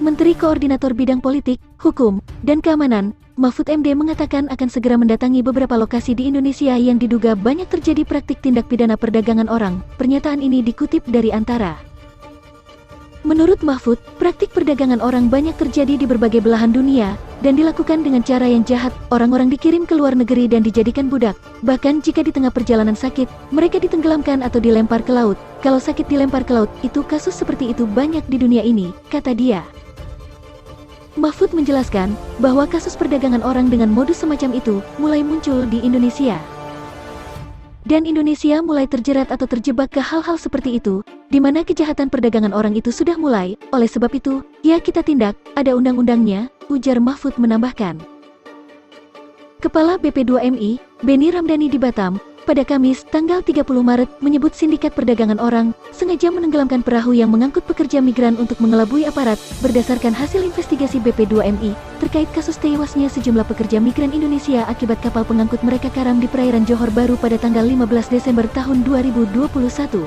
Menteri Koordinator Bidang Politik, Hukum, dan Keamanan, Mahfud MD mengatakan akan segera mendatangi beberapa lokasi di Indonesia yang diduga banyak terjadi praktik tindak pidana perdagangan orang. Pernyataan ini dikutip dari Antara. Menurut Mahfud, praktik perdagangan orang banyak terjadi di berbagai belahan dunia, dan dilakukan dengan cara yang jahat. Orang-orang dikirim ke luar negeri dan dijadikan budak. Bahkan jika di tengah perjalanan sakit, mereka ditenggelamkan atau dilempar ke laut. Kalau sakit dilempar ke laut, itu kasus seperti itu banyak di dunia ini, kata dia. Mahfud menjelaskan bahwa kasus perdagangan orang dengan modus semacam itu mulai muncul di Indonesia. Dan Indonesia mulai terjerat atau terjebak ke hal-hal seperti itu, di mana kejahatan perdagangan orang itu sudah mulai. Oleh sebab itu, ya kita tindak, ada undang-undangnya, ujar Mahfud menambahkan. Kepala BP2MI, Beni Ramdhani di Batam, pada Kamis, tanggal 30 Maret, menyebut sindikat perdagangan orang sengaja menenggelamkan perahu yang mengangkut pekerja migran untuk mengelabui aparat. Berdasarkan hasil investigasi BP2MI, terkait kasus tewasnya sejumlah pekerja migran Indonesia akibat kapal pengangkut mereka karam di perairan Johor Bahru pada tanggal 15 Desember tahun 2021.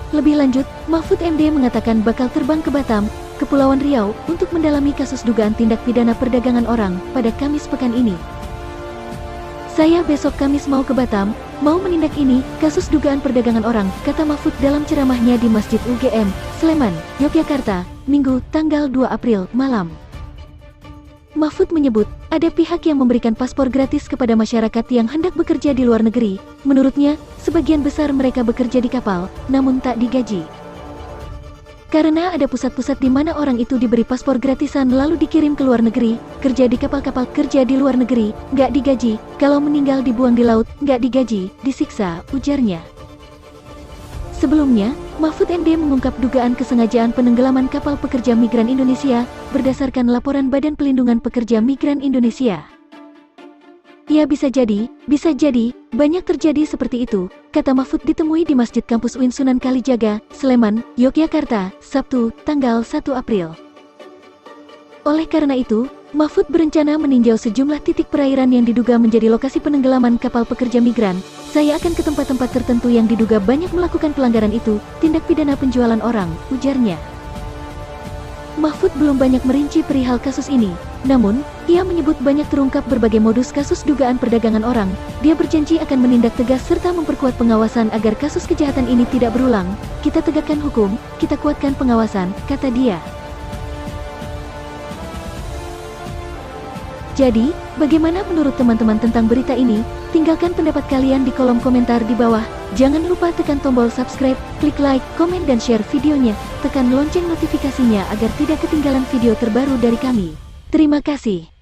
Lebih lanjut, Mahfud MD mengatakan bakal terbang ke Batam, Kepulauan Riau, untuk mendalami kasus dugaan tindak pidana perdagangan orang pada Kamis pekan ini. Saya besok Kamis mau ke Batam, mau menindak ini, kasus dugaan perdagangan orang, kata Mahfud dalam ceramahnya di Masjid UGM, Sleman, Yogyakarta, Minggu, tanggal 2 April, malam. Mahfud menyebut, ada pihak yang memberikan paspor gratis kepada masyarakat yang hendak bekerja di luar negeri. Menurutnya, sebagian besar mereka bekerja di kapal, namun tak digaji. Karena ada pusat-pusat di mana orang itu diberi paspor gratisan lalu dikirim ke luar negeri, kerja di kapal-kapal, kerja di luar negeri, nggak digaji, kalau meninggal dibuang di laut, nggak digaji, disiksa, ujarnya. Sebelumnya, Mahfud MD mengungkap dugaan kesengajaan penenggelaman kapal pekerja migran Indonesia, berdasarkan laporan Badan Pelindungan Pekerja Migran Indonesia. Ya bisa jadi, banyak terjadi seperti itu, kata Mahfud ditemui di Masjid Kampus UIN Sunan Kalijaga, Sleman, Yogyakarta, Sabtu, tanggal 1 April. Oleh karena itu, Mahfud berencana meninjau sejumlah titik perairan yang diduga menjadi lokasi penenggelaman kapal pekerja migran. Saya akan ke tempat-tempat tertentu yang diduga banyak melakukan pelanggaran itu, tindak pidana penjualan orang, ujarnya. Mahfud belum banyak merinci perihal kasus ini, namun, ia menyebut banyak terungkap berbagai modus kasus dugaan perdagangan orang. Dia berjanji akan menindak tegas serta memperkuat pengawasan agar kasus kejahatan ini tidak berulang. Kita tegakkan hukum, kita kuatkan pengawasan, kata dia. Jadi, bagaimana menurut teman-teman tentang berita ini? Tinggalkan pendapat kalian di kolom komentar di bawah. Jangan lupa tekan tombol subscribe, klik like, komen dan share videonya. Tekan lonceng notifikasinya agar tidak ketinggalan video terbaru dari kami. Terima kasih.